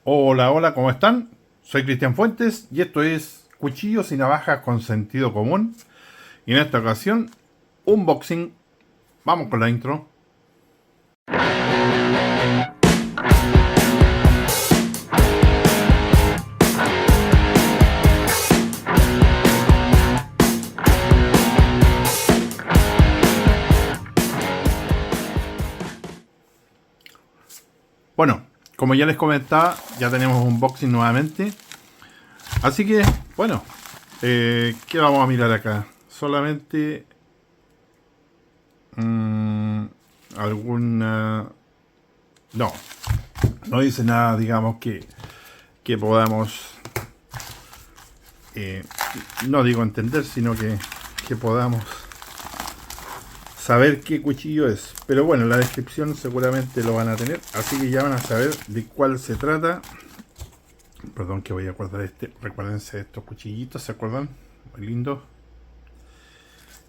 Hola, hola, ¿cómo están? Soy Cristian Fuentes y esto es Cuchillos y Navajas con Sentido Común. Y en esta ocasión, unboxing. Vamos con la intro. Bueno, como ya les comentaba, ya tenemos unboxing nuevamente. Así que, bueno, ¿qué vamos a mirar acá? Solamente alguna... No, no dice nada, digamos, que podamos... no digo entender, sino que podamos saber qué cuchillo es. Pero bueno, en la descripción seguramente lo van a tener, así que ya van a saber de cuál se trata. Perdón que voy a guardar este. Recuérdense de estos cuchillitos, ¿se acuerdan? Muy lindos.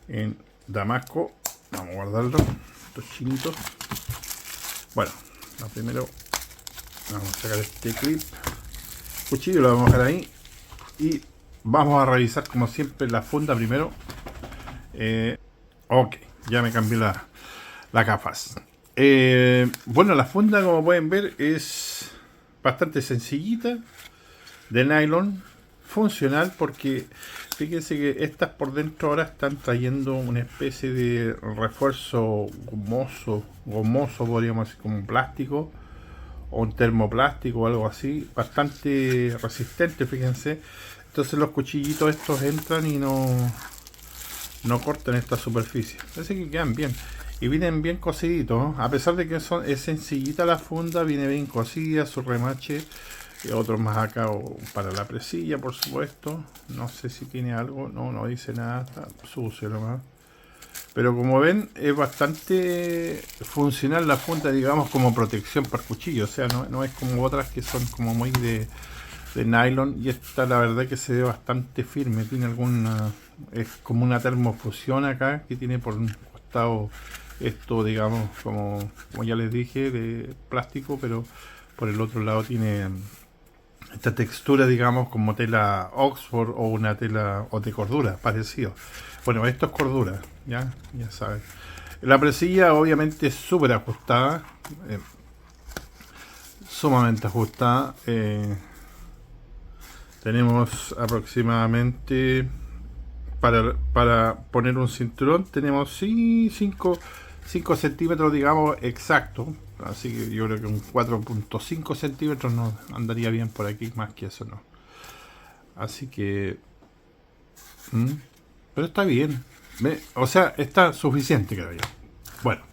En Damasco. Vamos a guardarlo. Estos chinitos. Bueno, lo primero vamos a sacar este clip. Cuchillo lo vamos a dejar ahí. Y vamos a revisar como siempre la funda primero. Ok, ya me cambié la gafas. Bueno, la funda, como pueden ver, es bastante sencillita, de nylon, funcional, porque fíjense que estas por dentro ahora están trayendo una especie de refuerzo gomoso podríamos decir, como un plástico o un termoplástico o algo así, bastante resistente, fíjense. Entonces los cuchillitos estos entran y no cortan esta superficie, así que quedan bien y vienen bien cosiditos, ¿no? A pesar de que es sencillita la funda, viene bien cosida, su remache y otros más acá para la presilla, por supuesto. No sé si tiene algo, no dice nada, está sucio nomás, pero como ven es bastante funcional la funda, digamos, como protección para el cuchillo. O sea, no es como otras que son como muy de nylon, y esta la verdad que se ve bastante firme. Tiene alguna, es como una termofusión acá que tiene por un costado esto, digamos, como ya les dije, de plástico, pero por el otro lado tiene esta textura, digamos, como tela Oxford o una tela o de cordura, parecido. Bueno, esto es cordura, ya saben. La presilla obviamente es súper ajustada, sumamente ajustada. Tenemos aproximadamente para poner un cinturón tenemos 5 centímetros, digamos, exacto. Así que yo creo que un 4.5 centímetros no andaría bien por aquí, más que eso no. Así que pero está bien. O sea, está suficiente, creo yo. Bueno,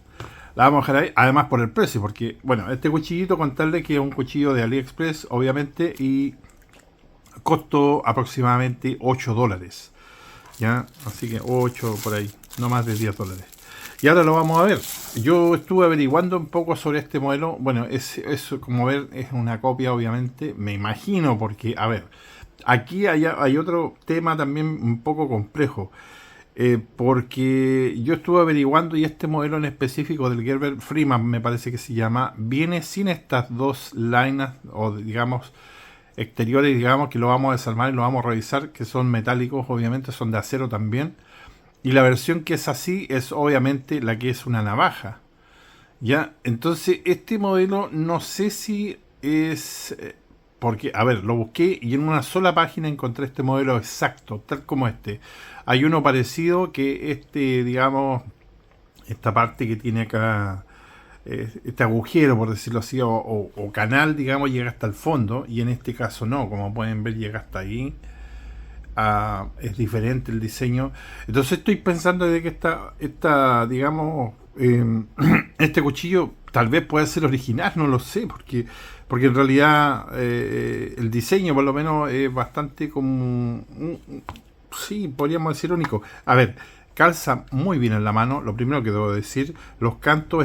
la vamos a dejar ahí, además por el precio, porque bueno, este cuchillito, contarle que es un cuchillo de AliExpress, obviamente, y costó aproximadamente $8, ya, así que 8 por ahí, no más de $10. Y ahora lo vamos a ver. Yo estuve averiguando un poco sobre este modelo. Bueno, es como ver, es una copia, obviamente, me imagino, porque a ver, aquí hay otro tema también un poco complejo, porque yo estuve averiguando y este modelo en específico del Gerber Freeman, me parece que se llama, viene sin estas dos líneas, o digamos exteriores, digamos, que lo vamos a desarmar y lo vamos a revisar, que son metálicos, obviamente son de acero también. Y la versión que es así es obviamente la que es una navaja, ya. Entonces este modelo no sé si es porque, a ver, lo busqué y en una sola página encontré este modelo exacto, tal como este. Hay uno parecido que este, digamos, esta parte que tiene acá, este agujero, por decirlo así, o canal, digamos, llega hasta el fondo, y en este caso no, como pueden ver, llega hasta ahí. Es diferente el diseño. Entonces estoy pensando de que digamos, este cuchillo tal vez pueda ser original, no lo sé, porque en realidad el diseño por lo menos es bastante como, sí, podríamos decir único. A ver, calza muy bien en la mano, lo primero que debo decir. Los cantos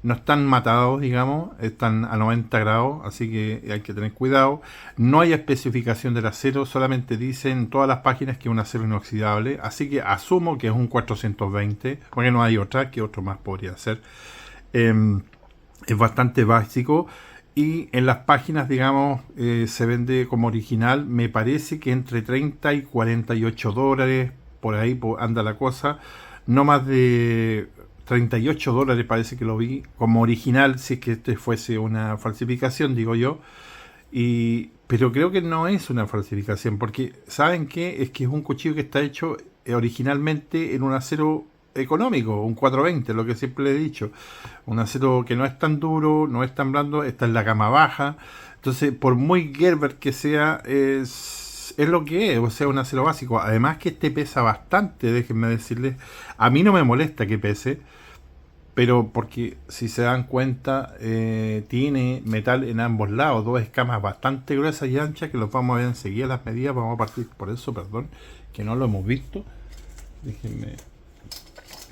no están matados, digamos, están a 90 grados, así que hay que tener cuidado. No hay especificación del acero, solamente dicen todas las páginas que es un acero inoxidable, así que asumo que es un 420, porque no hay otra, que otro más podría ser. Es bastante básico. Y en las páginas, digamos, se vende como original, me parece que entre 30 y 48 dólares, por ahí anda la cosa, no más de 38 dólares parece que lo vi como original, si es que este fuese una falsificación, digo yo. Pero creo que no es una falsificación, porque ¿saben qué? Es que es un cuchillo que está hecho originalmente en un acero económico, un 420, lo que siempre le he dicho. Un acero que no es tan duro, no es tan blando, está en la gama baja. Entonces, por muy Gerber que sea, es lo que es, o sea, un acero básico. Además que este pesa bastante, déjenme decirles. A mí no me molesta que pese, pero porque si se dan cuenta, tiene metal en ambos lados, dos escamas bastante gruesas y anchas, que los vamos a ver enseguida las medidas. Vamos a partir por eso, perdón, que no lo hemos visto. Déjenme.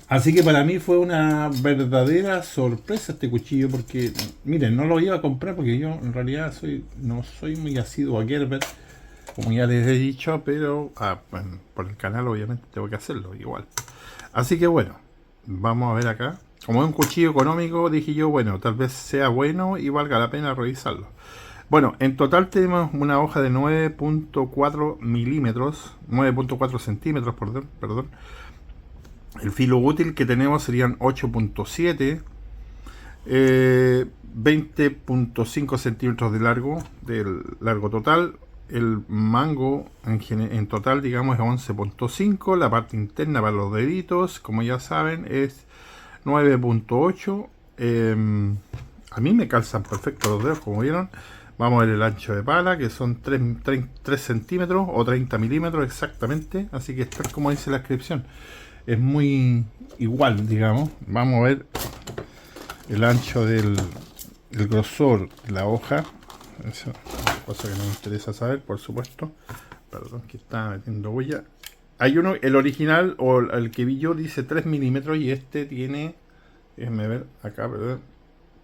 Así que para mí fue una verdadera sorpresa este cuchillo, porque miren, no lo iba a comprar porque yo en realidad no soy muy asiduo a Gerber, como ya les he dicho, pero bueno, por el canal obviamente tengo que hacerlo igual. Así que bueno, vamos a ver acá. Como es un cuchillo económico, dije yo, bueno, tal vez sea bueno y valga la pena revisarlo. Bueno, en total tenemos una hoja de 9.4 milímetros, 9.4 centímetros, perdón. El filo útil que tenemos serían 8.7, 20.5 centímetros de largo, del largo total. El mango en total, digamos, es 11.5. La parte interna para los deditos, como ya saben, es 9.8. A mí me calzan perfecto los dedos, como vieron. Vamos a ver el ancho de pala, que son 3 centímetros o 30 milímetros exactamente. Así que está como dice la descripción. Es muy igual, digamos. Vamos a ver el ancho el grosor de la hoja. Eso es una cosa que nos interesa saber, por supuesto. Perdón, que está metiendo huella. Hay uno, el original o el que vi yo dice 3 milímetros y este tiene, déjenme ver acá, perdón,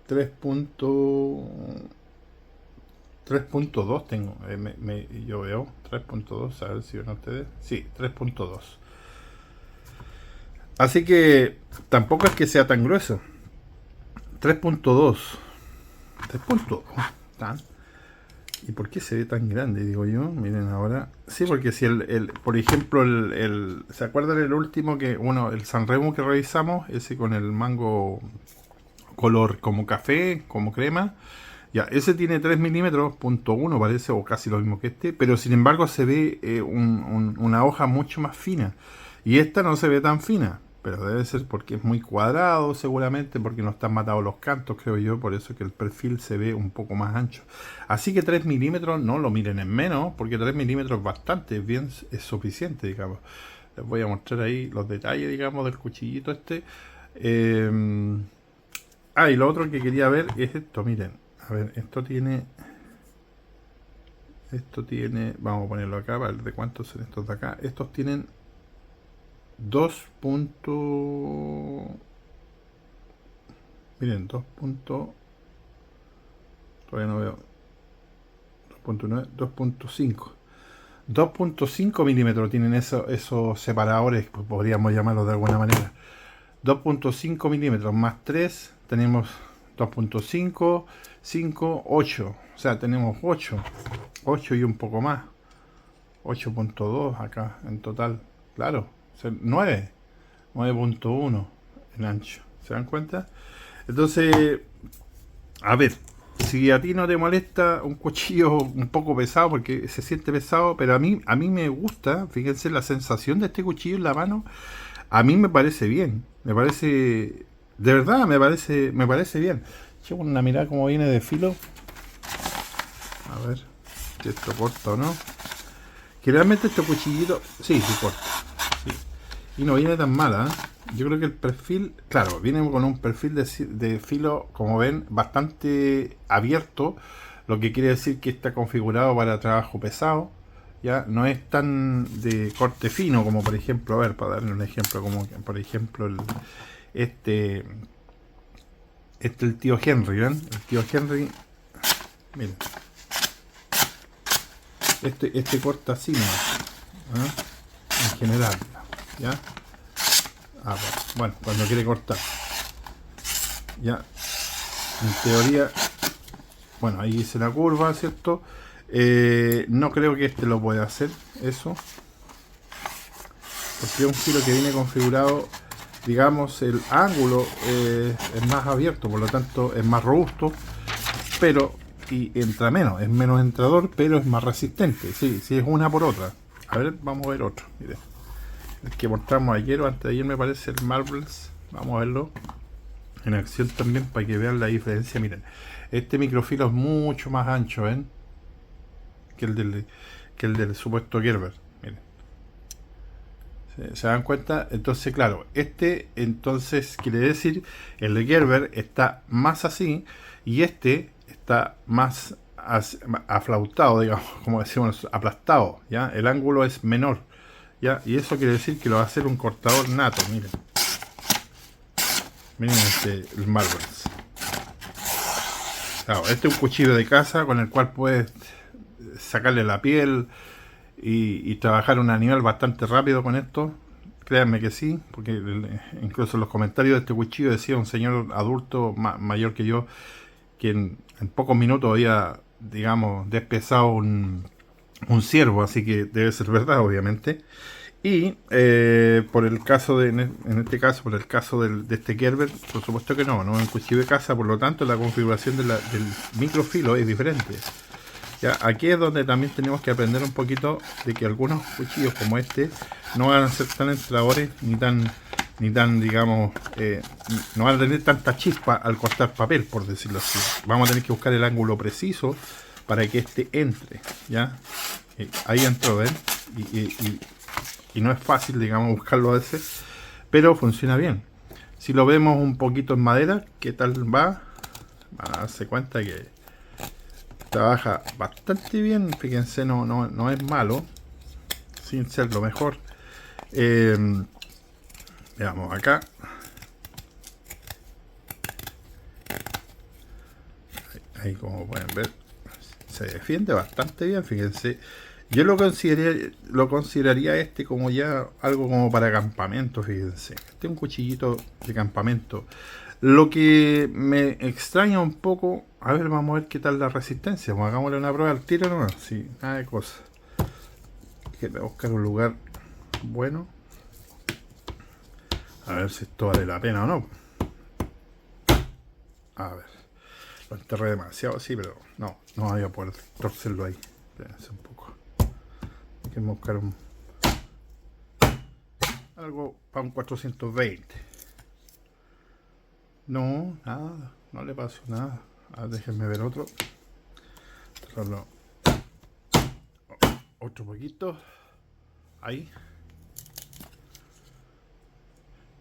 3.2 tengo. Yo veo 3.2, a ver si ven ustedes. Sí, 3.2. Así que tampoco es que sea tan grueso. 3.2. 3.2. ¿Y por qué se ve tan grande? Digo yo. Miren ahora. Sí, porque si por ejemplo, ¿se acuerdan el último el Sanremo que revisamos? Ese con el mango color como café, como crema. Ya, ese tiene 3 milímetros, .1 parece, o casi lo mismo que este. Pero sin embargo se ve una hoja mucho más fina. Y esta no se ve tan fina. Pero debe ser porque es muy cuadrado, seguramente, porque no están matados los cantos, creo yo, por eso que el perfil se ve un poco más ancho. Así que 3 milímetros, no lo miren en menos, porque 3 milímetros es bastante, es suficiente, digamos. Les voy a mostrar ahí los detalles, digamos, del cuchillito este. Y lo otro que quería ver es esto, miren. A ver, esto tiene, vamos a ponerlo acá, para ver de cuántos son estos de acá. Estos tienen 2 miren, 2 todavía no veo, 2.9, 2.5. 2.5 milímetros tienen esos separadores, pues podríamos llamarlos de alguna manera. 2.5 milímetros más 3, tenemos 2.5, 5, 8. O sea, tenemos 8 y un poco más. 8.2 acá en total, claro. 9.1 en ancho, ¿se dan cuenta? Entonces, a ver, si a ti no te molesta un cuchillo un poco pesado, porque se siente pesado, pero a mí me gusta, fíjense la sensación de este cuchillo en la mano, a mí me parece bien, me parece, de verdad me parece bien. Llevo una mirada como viene de filo, a ver si esto corta o no. Generalmente este cuchillito, sí corta. Y no viene tan mala, ¿eh? Yo creo que el perfil, claro, viene con un perfil de filo, como ven, bastante abierto, lo que quiere decir que está configurado para trabajo pesado. Ya no es tan de corte fino como, por ejemplo, a ver, para darle un ejemplo, como por ejemplo el tío Henry, ¿ven? El tío Henry, miren, este corta así, ¿no? En general, ¿ya? Bueno, cuando quiere cortar, ya, en teoría bueno, ahí hice la curva, ¿cierto? No creo que este lo pueda hacer, eso. Porque es un giro que viene configurado, digamos, el ángulo es más abierto, por lo tanto es más robusto, pero y entra menos, es menos entrador, pero es más resistente. Sí, sí, es una por otra. A ver, vamos a ver otro. Miren, el que mostramos ayer o antes de ayer me parece, el Marvels. Vamos a verlo en acción también para que vean la diferencia. Miren, este microfilo es mucho más ancho, ¿ven? Que el del supuesto Gerber. Miren, ¿se dan cuenta? Entonces, claro, este entonces quiere decir el de Gerber está más así y este está más aflautado, digamos, como decimos, aplastado, ¿ya? El ángulo es menor, ¿ya? Y eso quiere decir que lo va a hacer un cortador nato, miren. Miren el Marvels. Claro, este es un cuchillo de caza con el cual puedes sacarle la piel y trabajar a un nivel bastante rápido con esto. Créanme que sí, porque incluso en los comentarios de este cuchillo decía un señor adulto mayor que yo que en pocos minutos había, digamos, despezado un ciervo, así que debe ser verdad, obviamente. Y por el caso en este caso, por el caso de este Gerber, por supuesto que no es un cuchillo de caza, por lo tanto la configuración del microfilo es diferente. Ya, aquí es donde también tenemos que aprender un poquito de que algunos cuchillos como este no van a ser tan entradores ni tan digamos, no van a tener tanta chispa al cortar papel, por decirlo así. Vamos a tener que buscar el ángulo preciso para que este entre, ¿ya? Ahí entró, ¿ven? Y no es fácil, digamos, buscarlo a veces, pero funciona bien. Si lo vemos un poquito en madera, ¿qué tal va? Van a darse cuenta que trabaja bastante bien, fíjense, no es malo, sin ser lo mejor. Veamos acá. Ahí como pueden ver, se defiende bastante bien, fíjense. Yo lo consideraría este como ya algo como para campamento, fíjense. Este es un cuchillito de campamento. Lo que me extraña un poco, a ver, vamos a ver qué tal la resistencia. Pues hagámosle una prueba al tiro, ¿no? Sí, nada de cosas. Hay que buscar un lugar bueno. A ver si esto vale la pena o no. A ver. Lo enterré demasiado, sí, pero no voy a poder torcerlo ahí. Espérense un poco. Hay que buscar algo para un 420. No, nada, no le pasó nada. A ver, déjenme ver otro. Cerrarlo. Otro poquito. Ahí.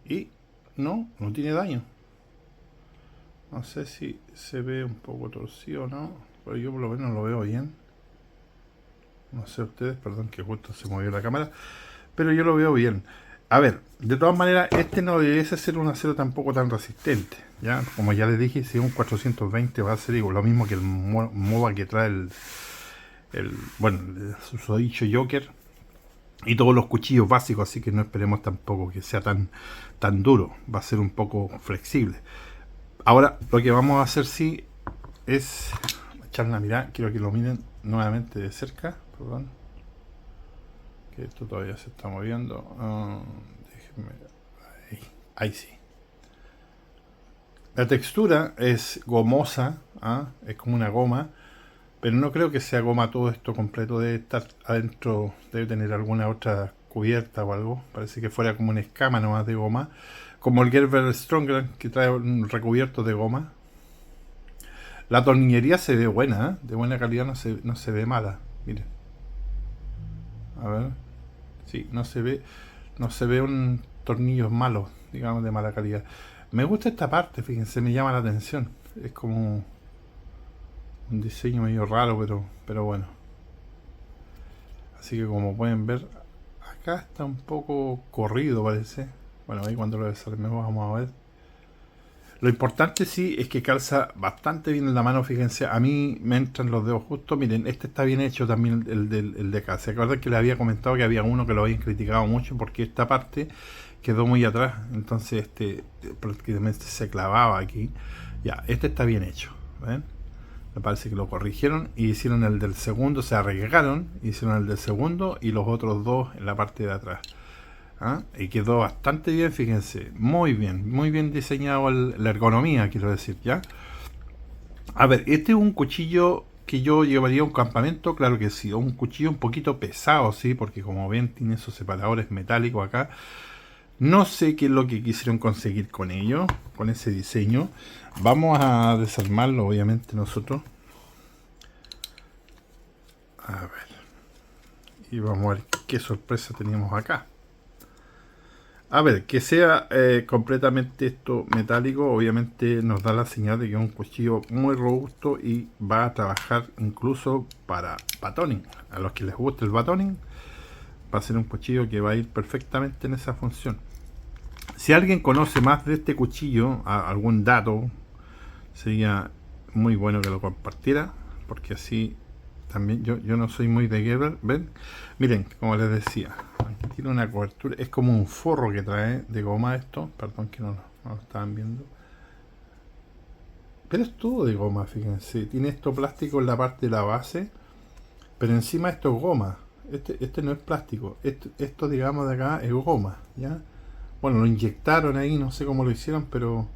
Y no tiene daño. No sé si se ve un poco torcido o no, pero yo por lo menos lo veo bien. No sé ustedes, perdón que justo se movió la cámara, pero yo lo veo bien. A ver, de todas maneras, este no debiese ser un acero tampoco tan resistente, ¿ya? Como ya les dije, si es un 420 va a ser igual, lo mismo que el MOBA que trae bueno, el susodicho Joker y todos los cuchillos básicos, así que no esperemos tampoco que sea tan duro, va a ser un poco flexible. Ahora, lo que vamos a hacer sí es echar una mirada, quiero que lo miren nuevamente de cerca, perdón. Que esto todavía se está moviendo. Déjenme. Ahí sí. La textura es gomosa, es como una goma, pero no creo que sea goma todo esto completo. Debe estar adentro, debe tener alguna otra cubierta o algo. Parece que fuera como una escama nomás de goma, como el Gerber Stronger que trae un recubierto de goma. La tornillería se ve buena, de buena calidad, no se ve mala. Miren. A ver. Sí, no se ve un tornillo malo, digamos, de mala calidad. Me gusta esta parte, fíjense, me llama la atención. Es como un diseño medio raro, pero bueno. Así que como pueden ver, acá está un poco corrido, parece. Bueno, ahí cuando lo desarmemos vamos a ver. Lo importante sí es que calza bastante bien en la mano, fíjense, a mí me entran los dedos justo. Miren, este está bien hecho también, el de acá. ¿Se acuerdan que les había comentado que había uno que lo habían criticado mucho porque esta parte quedó muy atrás? Entonces prácticamente se clavaba aquí. Ya, este está bien hecho, ¿ven? Me parece que lo corrigieron y hicieron el del segundo, se arriesgaron, hicieron el del segundo y los otros dos en la parte de atrás. ¿Ah? Y quedó bastante bien, fíjense, muy bien diseñado la ergonomía, quiero decir, ¿ya? A ver, este es un cuchillo que yo llevaría a un campamento, claro que sí, un cuchillo un poquito pesado, sí, porque como ven tiene esos separadores metálicos acá. No sé qué es lo que quisieron conseguir con ello, con ese diseño. Vamos a desarmarlo, obviamente, nosotros. A ver. Y vamos a ver qué sorpresa teníamos acá. A ver, que sea completamente esto metálico, obviamente nos da la señal de que es un cuchillo muy robusto y va a trabajar incluso para batoning. A los que les guste el batoning, va a ser un cuchillo que va a ir perfectamente en esa función. Si alguien conoce más de este cuchillo, algún dato, sería muy bueno que lo compartiera, porque así también yo no soy muy de Gerber. ¿Ven? Miren, como les decía, aquí tiene una cobertura, es como un forro que trae de goma esto, perdón que no lo estaban viendo, pero es todo de goma, fíjense, tiene esto plástico en la parte de la base, pero encima esto es goma, este no es plástico, esto digamos de acá es goma, ¿ya? Bueno, lo inyectaron ahí, no sé cómo lo hicieron, pero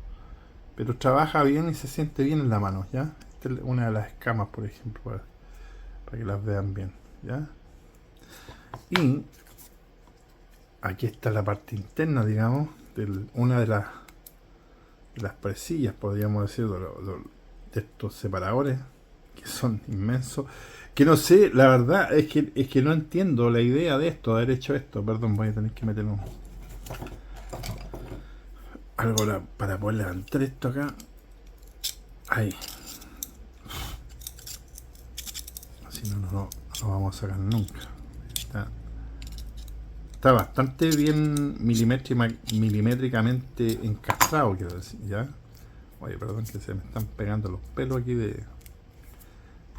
trabaja bien y se siente bien en la mano, ¿ya? Esta es una de las escamas, por ejemplo, para que las vean bien, ¿ya? Y aquí está la parte interna, digamos, de una de las presillas, podríamos decir, de estos separadores, que son inmensos. Que no sé, la verdad es que no entiendo la idea de esto, de haber hecho esto. Perdón, voy a tener que meter algo para poder levantar esto acá. Ahí. Así no lo vamos a sacar nunca. Está bastante bien milimétricamente encastrado, quiero decir, ¿ya? Oye, perdón que se me están pegando los pelos aquí de...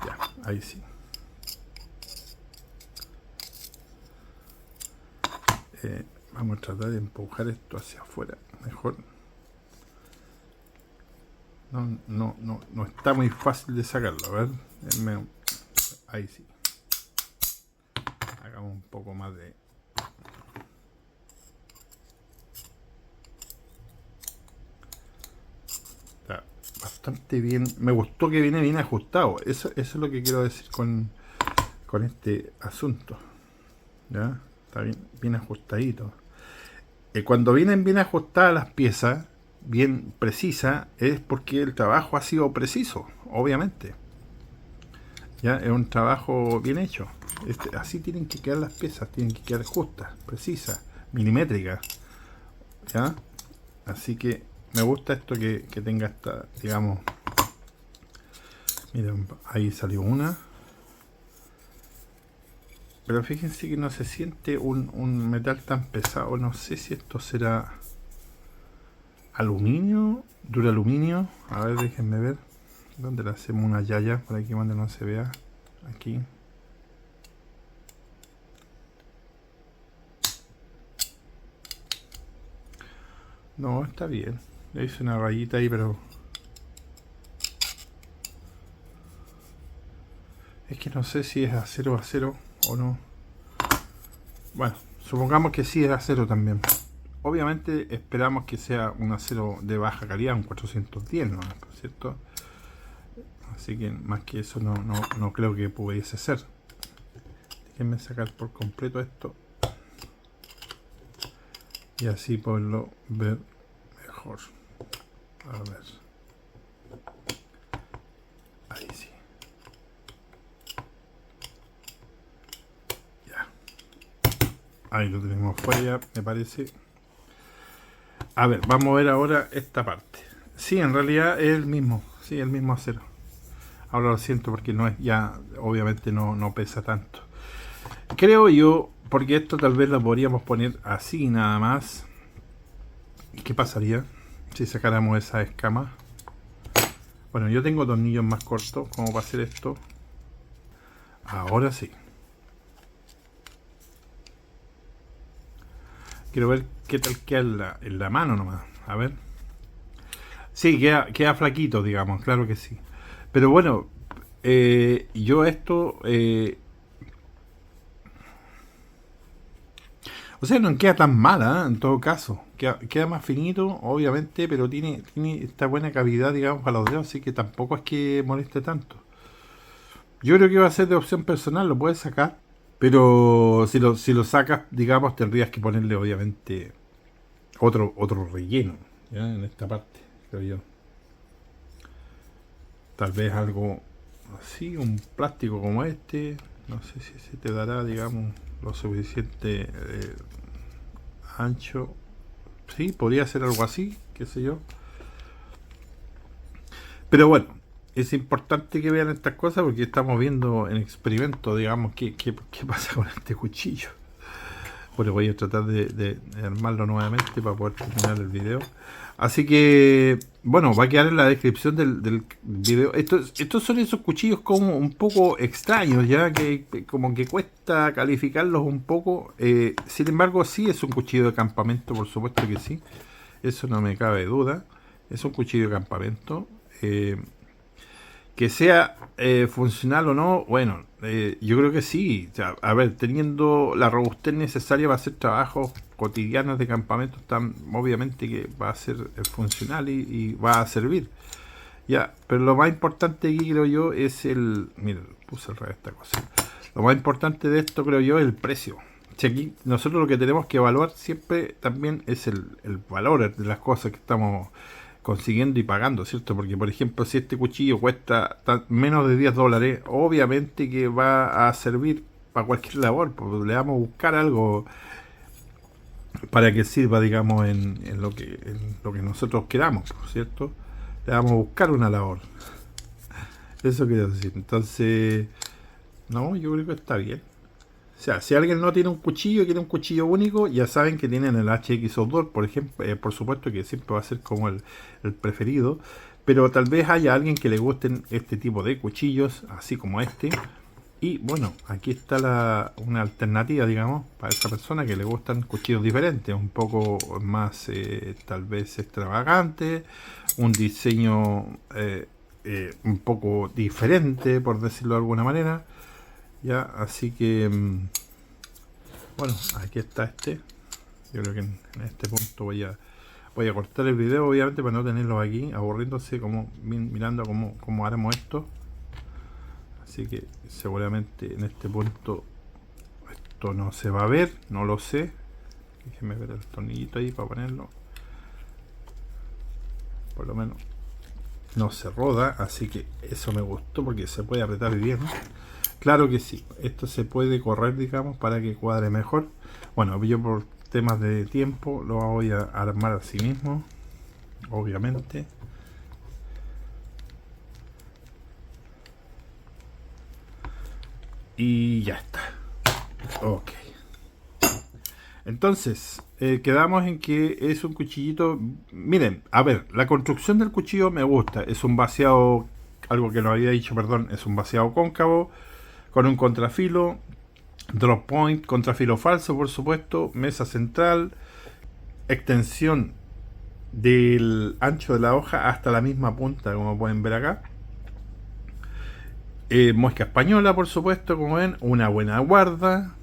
Ya, ahí sí. Vamos a tratar de empujar esto hacia afuera, mejor. No está muy fácil de sacarlo, a ver. Ahí sí. Hagamos un poco más de... Está bastante bien. Me gustó que viene bien ajustado. Eso es lo que quiero decir con este asunto. ¿Ya? Está bien ajustadito. Cuando vienen bien ajustadas las piezas, bien precisas, es porque el trabajo ha sido preciso, obviamente. Ya es un trabajo bien hecho. Así tienen que quedar las piezas, tienen que quedar justas, precisas, milimétricas. ¿Ya? Así que me gusta esto que tenga esta, digamos. Miren, ahí salió una. Pero fíjense que no se siente un metal tan pesado. No sé si esto será aluminio, duraluminio. A ver, déjenme ver. ¿Dónde le hacemos una yaya? Por aquí donde no se vea. Aquí. No, está bien. Le hice una rayita ahí, pero... Es que no sé si es acero o no. Bueno, supongamos que sí es acero también. Obviamente esperamos que sea un acero de baja calidad, un 410, ¿no? ¿Cierto? Así que más que eso no creo que pudiese ser. Déjenme sacar por completo esto. Y así poderlo ver mejor. A ver. Ahí sí. Ya. Ahí lo tenemos fuera, me parece. A ver, vamos a ver ahora esta parte. Sí, en realidad es el mismo. Sí, el mismo acero. Ahora lo siento porque no es ya, obviamente no pesa tanto. Creo yo, porque esto tal vez lo podríamos poner así nada más. ¿Y qué pasaría si sacáramos esa escama? Bueno, yo tengo tornillos más cortos como para hacer esto. Ahora sí. Quiero ver qué tal queda en la mano nomás. A ver. Sí, queda flaquito, digamos, claro que sí. Pero bueno, yo esto, o sea, no queda tan mala, en todo caso. Queda más finito, obviamente, pero tiene esta buena cavidad, digamos, para los dedos, así que tampoco es que moleste tanto. Yo creo que va a ser de opción personal, lo puedes sacar, pero si lo sacas, digamos, tendrías que ponerle, obviamente, otro relleno, ¿ya? En esta parte, creo yo. Tal vez algo así, un plástico como este, no sé si se te dará, digamos, lo suficiente ancho. Sí, podría ser algo así, qué sé yo. Pero bueno, es importante que vean estas cosas porque estamos viendo en experimento, digamos, qué pasa con este cuchillo. Bueno, voy a tratar de armarlo nuevamente para poder terminar el video. Así que, bueno, va a quedar en la descripción del video. Estos son esos cuchillos como un poco extraños, ya que como que cuesta calificarlos un poco. Sin embargo, sí es un cuchillo de campamento, por supuesto que sí. Eso no me cabe duda. Es un cuchillo de campamento. Que sea funcional o no, bueno, yo creo que sí. O sea, a ver, teniendo la robustez necesaria para hacer trabajos cotidianos de campamento, tan obviamente que va a ser funcional y va a servir. Ya, pero lo más importante aquí creo yo es el... Mira, puse al revés esta cosa. Lo más importante de esto creo yo es el precio. Si aquí nosotros lo que tenemos que evaluar siempre también es el valor de las cosas que estamos consiguiendo y pagando, ¿cierto? Porque, por ejemplo, si este cuchillo cuesta menos de $10, obviamente que va a servir para cualquier labor, pues le vamos a buscar algo para que sirva, digamos, en lo que nosotros queramos, ¿cierto? Le vamos a buscar una labor. Eso quiero decir. Entonces, no, yo creo que está bien. O sea, si alguien no tiene un cuchillo y quiere un cuchillo único, ya saben que tienen el HX Outdoor, por ejemplo, por supuesto que siempre va a ser como el preferido, pero tal vez haya alguien que le gusten este tipo de cuchillos, así como este. Y bueno, aquí está una alternativa, digamos, para esa persona que le gustan cuchillos diferentes, un poco más tal vez extravagante, un diseño un poco diferente, por decirlo de alguna manera. Ya, así que bueno, aquí está este. Yo creo que en este punto voy a cortar el video, obviamente, para no tenerlos aquí aburriéndose como mirando cómo haremos esto. Así que seguramente en este punto esto no se va a ver, no lo sé. Déjenme ver el tornillito ahí para ponerlo. Por lo menos no se roda, así que eso me gustó porque se puede apretar bien. Claro que sí, esto se puede correr, digamos, para que cuadre mejor. Bueno, yo por temas de tiempo lo voy a armar así mismo, obviamente. Y ya está. Ok. Entonces, quedamos en que es un cuchillito. Miren, a ver, la construcción del cuchillo me gusta. Es un vaciado, algo que no había dicho, perdón, es un vaciado cóncavo con un contrafilo, drop point, contrafilo falso, por supuesto, mesa central, extensión del ancho de la hoja hasta la misma punta, como pueden ver acá. Muesca española, por supuesto, como ven, una buena guarda.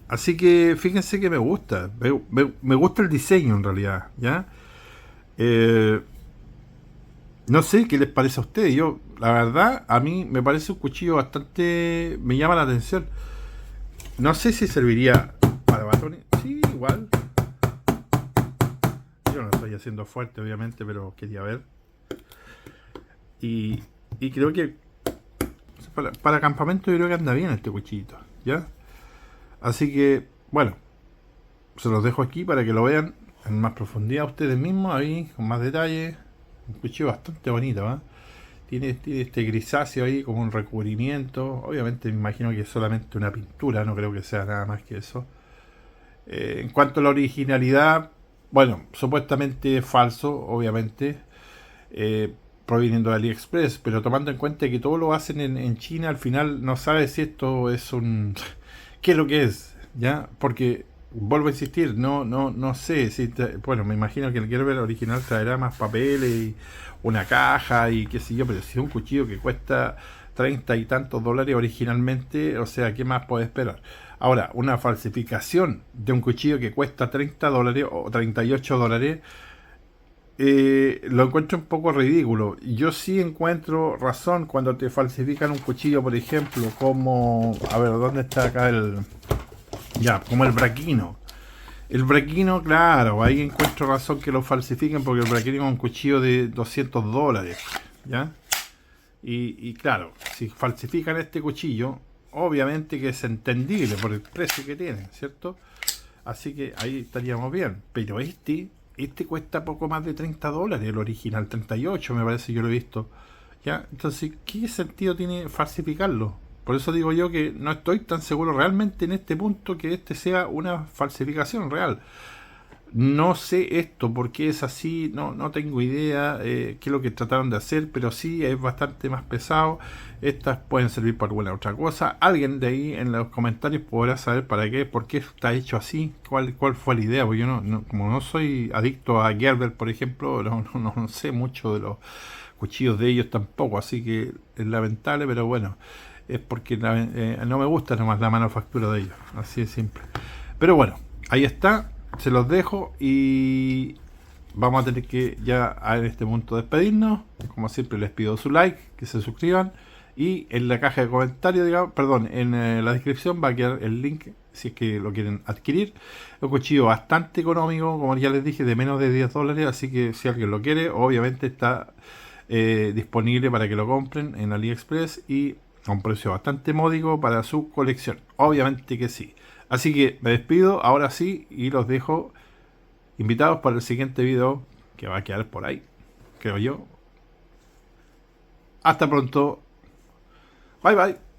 Así que fíjense que me gusta, me gusta el diseño en realidad, ¿ya? No sé qué les parece a ustedes. Yo, la verdad, a mí me parece un cuchillo bastante... me llama la atención. No sé si serviría para batones. Sí, igual. Yo no lo estoy haciendo fuerte, obviamente, pero quería ver. Y creo que para campamento yo creo que anda bien este cuchillito, ¿ya? Así que, bueno, se los dejo aquí para que lo vean en más profundidad ustedes mismos, ahí, con más detalle. Un cuchillo bastante bonito, ¿eh? Tiene este grisáceo ahí como un recubrimiento. Obviamente me imagino que es solamente una pintura, no creo que sea nada más que eso. En cuanto a la originalidad, bueno, supuestamente es falso, obviamente, proveniendo de AliExpress, pero tomando en cuenta que todo lo hacen en China, al final no sabes si esto es un... ¿Qué es lo que es? ¿Ya? Porque, vuelvo a insistir, no sé si... bueno, me imagino que el Gerber original traerá más papeles y una caja y qué sé yo, pero si es un cuchillo que cuesta 30 y tantos dólares originalmente, o sea, ¿qué más puede esperar? Ahora, una falsificación de un cuchillo que cuesta 30 dólares o 38 dólares, lo encuentro un poco ridículo. Yo sí encuentro razón cuando te falsifican un cuchillo, por ejemplo, como, a ver, ¿dónde está acá el? Ya, como el braquino. El braquino, claro, ahí encuentro razón que lo falsifiquen porque el braquino es un cuchillo de 200 dólares, ¿ya? Y claro, si falsifican este cuchillo, obviamente que es entendible por el precio que tiene, ¿cierto? Así que ahí estaríamos bien. Pero este cuesta poco más de 30 dólares, el original, 38 me parece, yo lo he visto. ¿Ya? Entonces, ¿qué sentido tiene falsificarlo? Por eso digo yo que no estoy tan seguro realmente en este punto que este sea una falsificación real. No sé esto, por qué es así, no tengo idea qué es lo que trataron de hacer, pero sí es bastante más pesado. Estas pueden servir para alguna otra cosa. Alguien de ahí en los comentarios podrá saber para qué, por qué está hecho así, cuál fue la idea, porque yo como no soy adicto a Gerber, por ejemplo, no sé mucho de los cuchillos de ellos tampoco, así que es lamentable, pero bueno, es porque no me gusta nomás la manufactura de ellos, así de simple. Pero bueno, ahí está. Se los dejo y vamos a tener que ya en este punto despedirnos. Como siempre les pido su like, que se suscriban y en la caja de comentarios, digamos, perdón, en la descripción va a quedar el link si es que lo quieren adquirir. Es un cuchillo bastante económico, como ya les dije, de menos de 10 dólares, así que si alguien lo quiere, obviamente está disponible para que lo compren en AliExpress y a un precio bastante módico para su colección. Obviamente que sí. Así que me despido ahora sí y los dejo invitados para el siguiente video que va a quedar por ahí, creo yo. Hasta pronto. Bye bye.